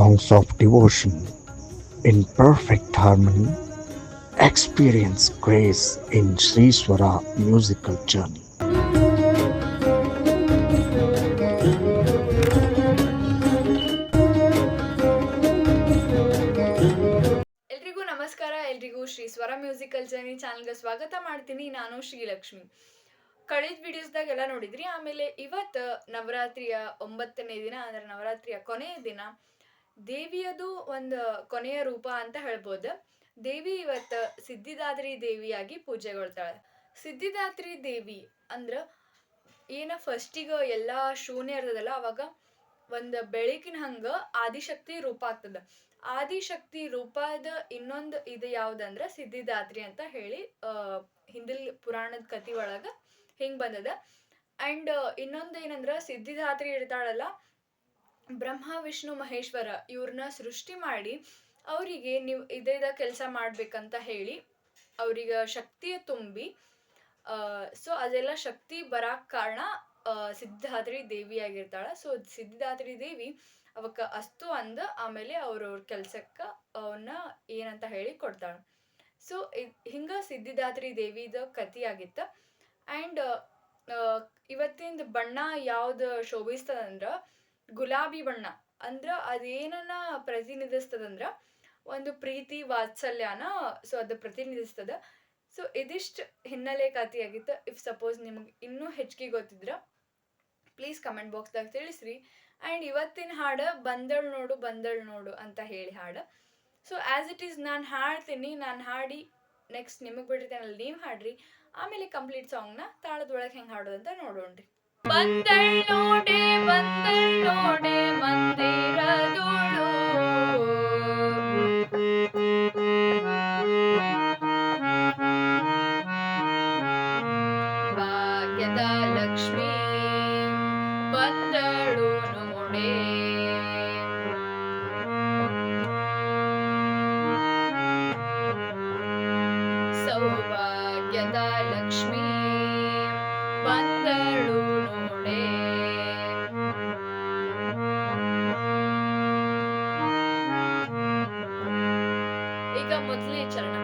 songs of devotion in perfect harmony experience grace in Sri Swara musical journey. ಎಲ್ರಿಗೂ ನಮಸ್ಕಾರ. ಎಲ್ರಿಗೂ ಶ್ರೀ ಸ್ವರ musical journey ಚಾನಲ್ಗೆ ಸ್ವಾಗತ ಮಾಡ್ತೀನಿ. ನಾನು ಶ್ರೀಲಕ್ಷ್ಮಿ. ಕಳೆದ ವಿಡಿಯೋಸ್ದಾಗ ಎಲ್ಲ ನೋಡಿದ್ರಿ. ಆಮೇಲೆ ಇವತ್ತು ನವರಾತ್ರಿಯ 9ನೇ ದಿನ, ಅಂದ್ರೆ ನವರಾತ್ರಿಯ ಕೊನೆಯ ದಿನ, ದೇವಿಯದು ಒಂದು ಕೊನೆಯ ರೂಪ ಅಂತ ಹೇಳ್ಬೋದು. ದೇವಿ ಇವತ್ತು ಸಿದ್ಧಿದಾತ್ರಿ ದೇವಿಯಾಗಿ ಪೂಜೆಗೊಳ್ತಾಳೆ. ಸಿದ್ಧಿದಾತ್ರಿ ದೇವಿ ಅಂದ್ರ ಏನ ಫಸ್ಟಿಗೆ ಎಲ್ಲ ಶೂನ್ಯ ಇರ್ತದಲ್ಲ, ಅವಾಗ ಒಂದು ಬೆಳಕಿನ ಹಂಗ ಆದಿಶಕ್ತಿ ರೂಪ ಆಗ್ತದ. ಆದಿಶಕ್ತಿ ರೂಪದ ಇನ್ನೊಂದು ಇದು ಯಾವ್ದಂದ್ರ ಸಿದ್ಧಿದಾತ್ರಿ ಅಂತ ಹೇಳಿ ಹಿಂದಿಲ್ ಪುರಾಣದ ಕತಿ ಒಳಗ ಹಿಂಗ್ ಬಂದದ. ಅಂಡ್ ಇನ್ನೊಂದು ಏನಂದ್ರ, ಸಿದ್ಧಿದಾತ್ರಿ ಇರ್ತಾಳಲ್ಲ, ಬ್ರಹ್ಮ ವಿಷ್ಣು ಮಹೇಶ್ವರ ಇವ್ರನ್ನ ಸೃಷ್ಟಿ ಮಾಡಿ ಅವರಿಗೆ ನೀವು ಇದ ಕೆಲಸ ಮಾಡ್ಬೇಕಂತ ಹೇಳಿ ಅವ್ರಿಗೆ ಶಕ್ತಿಯ ತುಂಬಿ, ಸೊ ಅದೆಲ್ಲ ಶಕ್ತಿ ಬರಾಕ್ ಕಾರಣ ಸಿದ್ಧಿದಾತ್ರಿ ದೇವಿ ಆಗಿರ್ತಾಳ. ಸೊ ಸಿದ್ಧಿದಾತ್ರಿ ದೇವಿ ಅವಕ್ಕ ಅಸ್ತು ಅಂದ ಆಮೇಲೆ ಅವ್ರವ್ರ ಕೆಲ್ಸಕ್ಕ ಅವನ್ನ ಏನಂತ ಹೇಳಿ ಕೊಡ್ತಾಳ. ಸೊ ಹಿಂಗ ಸಿದ್ಧಿದಾತ್ರಿ ದೇವಿದ ಕತಿ ಆಗಿತ್ತ. ಅಂಡ್ ಇವತ್ತಿಂದ ಬಣ್ಣ ಯಾವ್ದು ಶೋಭಿಸ್ತದಂದ್ರ ಗುಲಾಬಿ ಬಣ್ಣ. ಅಂದ್ರ ಅದೇನನ್ನ ಪ್ರತಿನಿಧಿಸ್ತದಂದ್ರ ಒಂದು ಪ್ರೀತಿ ವಾತ್ಸಲ್ಯನ ಸೊ ಅದು ಪ್ರತಿನಿಧಿಸ್ತದ. ಸೊ ಇದಿಷ್ಟು ಹಿನ್ನೆಲೆ ಕಥೆ ಆಗಿತ್ತು. ಇಫ್ ಸಪೋಸ್ ನಿಮ್ಗೆ ಇನ್ನೂ ಹೆಚ್ಚಿಗೆ ಗೊತ್ತಿದ್ರ ಪ್ಲೀಸ್ ಕಮೆಂಟ್ ಬಾಕ್ಸ್ದಾಗ ತಿಳಿಸ್ರಿ. ಆ್ಯಂಡ್ ಇವತ್ತಿನ ಹಾಡು ಬಂದಳ್ ನೋಡು ಬಂದಳ್ ನೋಡು ಅಂತ ಹೇಳಿ ಹಾಡು. ಸೊ ಆ್ಯಸ್ ಇಟ್ ಈಸ್ ನಾನು ಹಾಡ್ತೀನಿ, ನಾನು ಹಾಡಿ ನೆಕ್ಸ್ಟ್ ನಿಮಗೆ ಬಿಟ್ಟಿರ್ತೇನಲ್ಲ, ನೀವು ಹಾಡ್ರಿ. ಆಮೇಲೆ ಕಂಪ್ಲೀಟ್ ಸಾಂಗ್ನ ತಾಳದೊಳಗೆ ಹೆಂಗೆ ಹಾಡೋದು ಅಂತ ನೋಡೋಣ್ರಿ. ಬಂದಳ್ ನೋಡೆ ಮಂದಿರದೋಳು, ಭಾಗ್ಯದ ಲಕ್ಷ್ಮೀ ಬಂದಳು ನೋಡೆ, ಸೌಭಾಗ್ಯದ ಲಕ್ಷ್ಮೀ ಬಂದಳು ನೋಡೆ. ಈಗ ಮೊದಲನೇ ಚರಣ.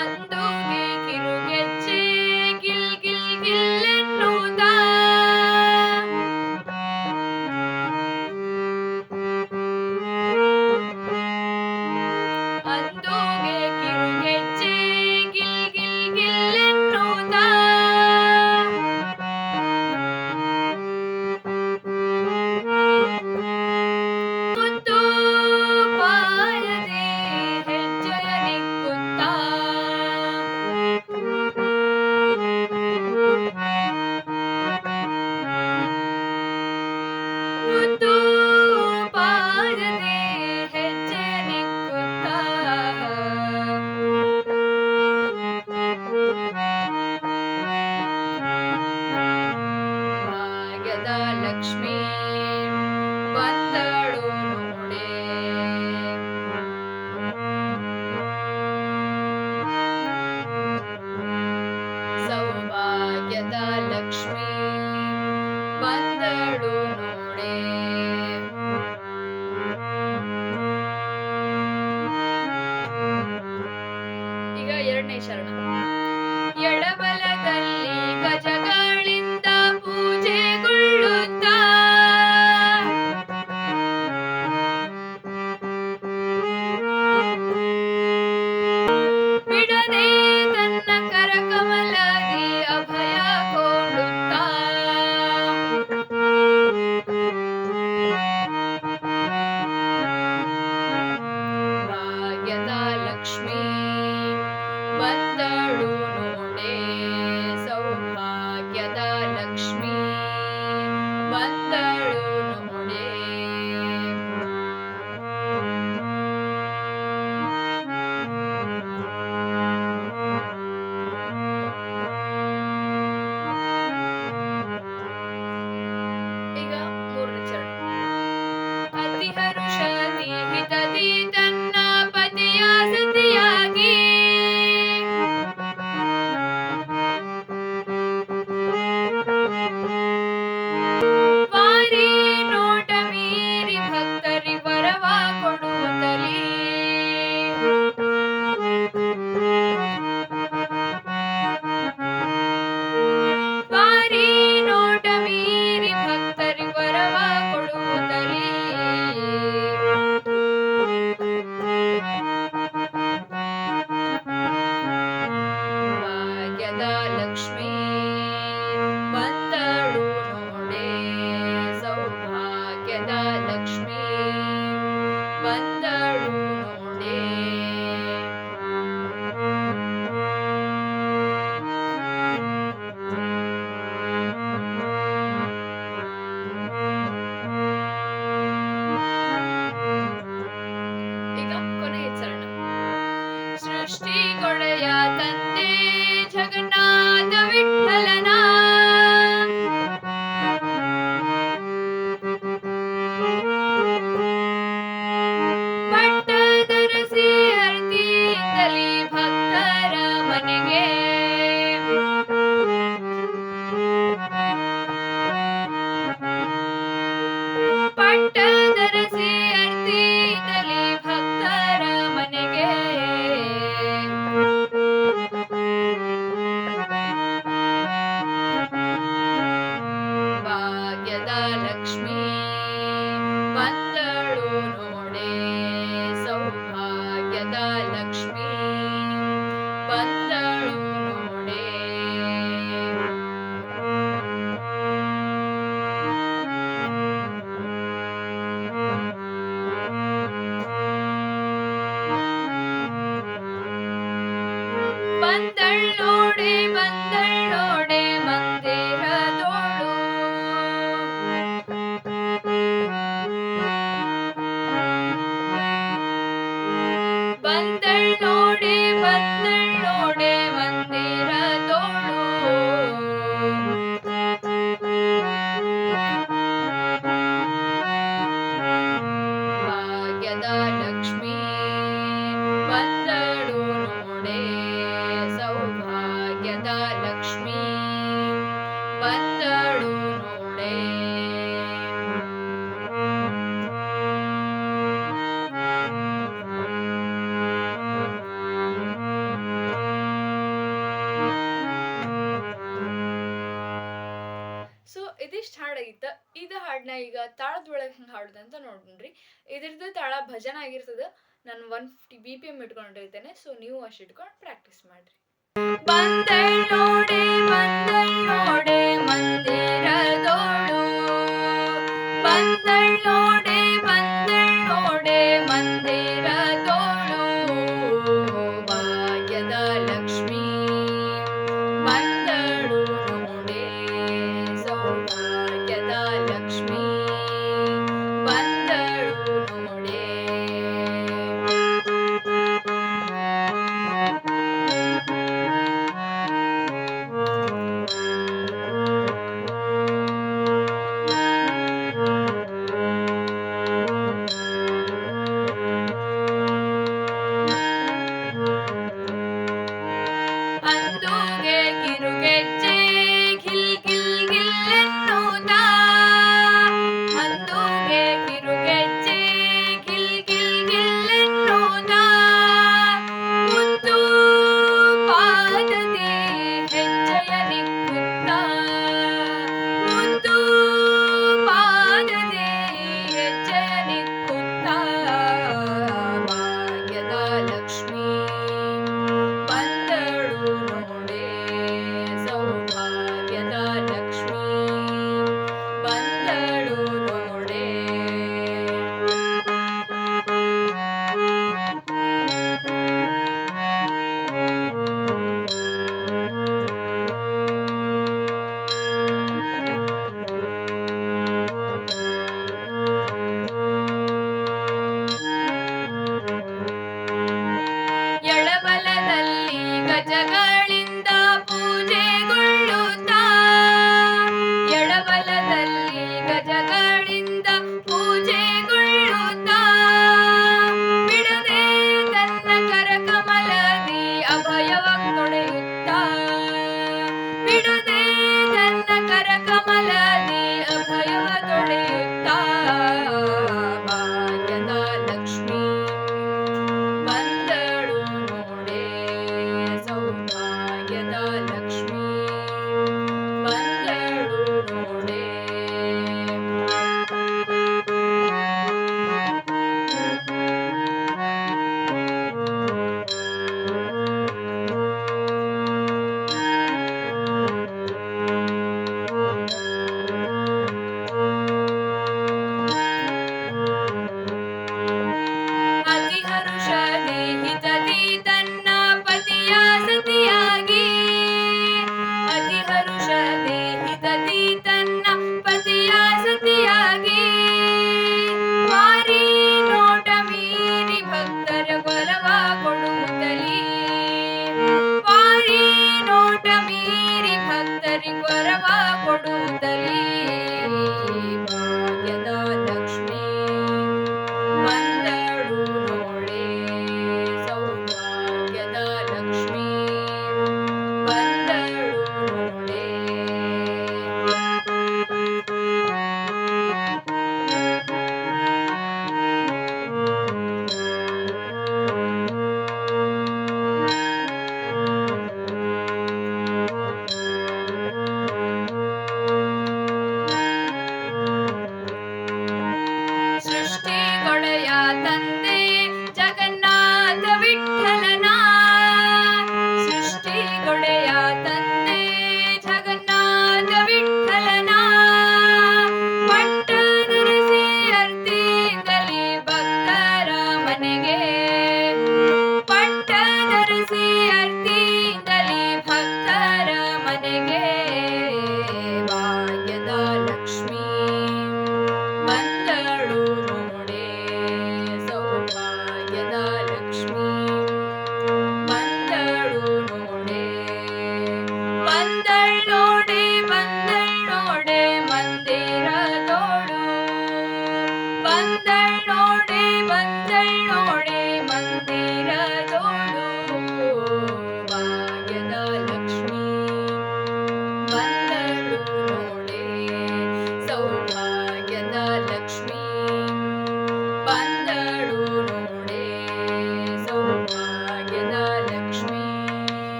ಅಂದೋಗೆ ಕಿರುಗೆಜ್ಜೆ ಗಿಲ್ ಗಿಲ್ ಗಿಲ್ಲೆನ್ನುವುದ, ಅಂದೋಗೆ ಕಿರುಗೆಜ್ಜೆ ಗಿಲ್ ಗಿಲ್ ಗಿಲ್ಲೆನ್ನುವುದ, ಮುತ್ತು ಬಾರದೆ ಹೆಜ್ಜೆಯ ನಿಕ್ಕುತ್ತ, ಮುತ್ತು ಬಾರದೆ ಹೆಜ್ಜೆಯ ನಿಕ್ಕುತ್ತ, ಭಾಗ್ಯದ ಲಕ್ಷ್ಮೀ ಬಂದಳು ನೋಡೆ. ಸೌಭಾಗ್ಯದ ಲಕ್ಷ್ಮೀ ಬಂದಳು ನೋಡೆ. ಈಗ ಎರಡನೇ ಶರಣ. ಎಡಬಲದಲ್ಲಿ ಗಜಗಳಿಂದ ಪೂಜೆಗೊಳ್ಳುತ್ತಾ, ಬಿಡದೆ ತನ್ನ ಕರಕಮಲದಿ ಅಭಯ ಕೊಡುತ್ತಾ, ಭಾಗ್ಯದ ಲಕ್ಷ್ಮೀ ಬಂದಳು ನೋಡೆ. ಸೌಭಾಗ್ಯದ ಲಕ್ಷ್ಮೀ ಬಂದಳು ನೋಡೆ. ಈಗ ಮೂರನೇ ಚರಣ. ಅತಿ ಹರುಷದಿ ಹಿತದಿ ತನ್ನ ಪತಿಯ ಸತಿಯಾಗಿ, ಸೊ ಇದಿಷ್ಟು ಹಾಡಾಗಿತ್ತ. ಇದು ಹಾಡನ್ನ ಈಗ ತಾಳದೊಳಗೆ ಹೆಂಗೆ ಹಾಡುದು ಅಂತ ನೋಡ್ರಿ. ಇದ್ರದ್ದು ತಾಳ ಭಜನ ಆಗಿರ್ತದೆ. ನಾನು 150 BPM ಇಟ್ಕೊಂಡಿರ್ತೇನೆ. ಸೊ ನೀವು ಅಷ್ಟು ಇಟ್ಕೊಂಡು ಪ್ರಾಕ್ಟೀಸ್ ಮಾಡ್ರಿ. ಬಂದಳ್ಳೋಡೆ ಬಂದಳ್ಳೋಡೆ ಮಂದಿರದೋಳು, ಬಂದಳ್ಳೋಡೆ ಬಂದಳ್ಳೋಡೆ ಮಂದಿರದೋಳು, ಭಾಗ್ಯದ ಲಕ್ಷ್ಮೀ ಬಂದಳು ನೋಡೆ, ಸೌಭಾಗ್ಯದ ಲಕ್ಷ್ಮೀ ಬಂದಳು ನೋಡೆ. ಅಂದೂಗೆ ಕಿರುಗೆಜ್ಜೆ ಗಿಲ್ ಗಿಲ್ ಗಿಲ್ಲೆನ್ನುತ್ತ, ಅಂದೂಗೆ ಕಿರುಗೆಜ್ಜೆ ಗಿಲ್ ಗಿಲ್ ಗಿಲ್ಲೆನ್ನುತ್ತ, ಮುದ್ದು ಪಾದದಿ ಹೆಜ್ಜೆಯ ನಿಕ್ಕುತ್ತ, ಮುದ್ದು ಪಾದದಿ ಹೆಜ್ಜೆಯ ನಿಕ್ಕುತ್ತ, ಭಾಗ್ಯದ ಲಕ್ಷ್ಮೀ ಬಂದಳು ನೋಡೆ, ಸೌಭಾಗ್ಯದ ಲಕ್ಷ್ಮೀ ಬಂದಳು ನೋಡೆ. ಎಳಬಲದಲ್ಲಿ ಗಜಗಳಿಂದ ಪೂಜೆಗೊಳ್ಳುತ್ತಾ, ಎಡಬಲದಲ್ಲಿ ಗಜಗಳಿಂದ ಪೂಜೆಗೊಳ್ಳುತ್ತಾ, ಬಿಡದೆ ತನ್ನ ಕರಕಮಲದಿ ಅಭಯವ ತೊಡೆಯುತ್ತಾ, ಬಿಡದೆ ತನ್ನ ಕರಕಮಲದಿ ಅಭಯವ ತೊಡೆಯುತ್ತಾ, ಭಾಗ್ಯದ ಲಕ್ಷ್ಮೀ ಬಂದಳು ನೋಡೆ, ಸೌಭಾಗ್ಯದ ಲಕ್ಷ್ಮೀ ಬಂದಳು ನೋಡೆ. ಅತಿ ಹರುಷದಿ ಹಿತದಿ ತನ್ನ ಪತಿಯ ಸತಿಯಾಗಿ, ಅತಿ ಹರುಷದಿ ಹಿತದಿ ತನ್ನ ಪತಿಯ ಸತಿಯಾಗಿ, ಮಾರಿ ನೋಟ ಮೀರಿ ಭಕ್ತರ ವರವ ಕೊಡುತ್ತಲೀ, ಮಾರಿ ನೋಟ ಮೀರಿ ಭಕ್ತರಿಗೆ ವರವ ಕೊಡುತ್ತಲೀ, ಭಾಗ್ಯದ ಲಕ್ಷ್ಮೀ ಬಂದಳು ನೋಡೆ, ಸೌಭಾಗ್ಯದ ಲಕ್ಷ್ಮೀ ಬಂದಳು ನೋಡೆ.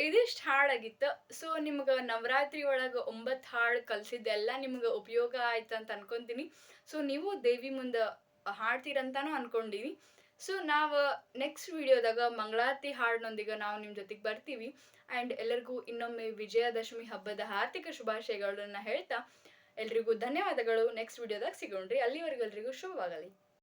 ಇದಿಷ್ಟು ಹಾಡಾಗಿತ್ತು. ಸೊ ನಿಮ್ಗೆ ನವರಾತ್ರಿ ಒಳಗೆ 9 ಹಾಡು ಕಲ್ಸಿದ್ದೆಲ್ಲ ನಿಮ್ಗೆ ಉಪಯೋಗ ಆಯ್ತು ಅಂತ ಅನ್ಕೊಂತೀನಿ. ಸೊ ನೀವು ದೇವಿ ಮುಂದೆ ಹಾಡ್ತೀರಂತಾನು ಅನ್ಕೊಂಡೀನಿ. ಸೊ ನಾವು ನೆಕ್ಸ್ಟ್ ವಿಡಿಯೋದಾಗ ಮಂಗಳಾರತಿ ಹಾಡಿನೊಂದಿಗೆ ನಾವು ನಿಮ್ಮ ಜೊತೆಗೆ ಬರ್ತೀವಿ. ಆ್ಯಂಡ್ ಎಲ್ಲರಿಗೂ ಇನ್ನೊಮ್ಮೆ ವಿಜಯದಶಮಿ ಹಬ್ಬದ ಹಾರ್ದಿಕ ಶುಭಾಶಯಗಳನ್ನ ಹೇಳ್ತಾ ಎಲ್ರಿಗೂ ಧನ್ಯವಾದಗಳು. ನೆಕ್ಸ್ಟ್ ವಿಡಿಯೋದಾಗ ಸಿಗೋಣ್ರಿ. ಅಲ್ಲಿವರೆಗೂ ಎಲ್ರಿಗೂ ಶುಭವಾಗಲಿ.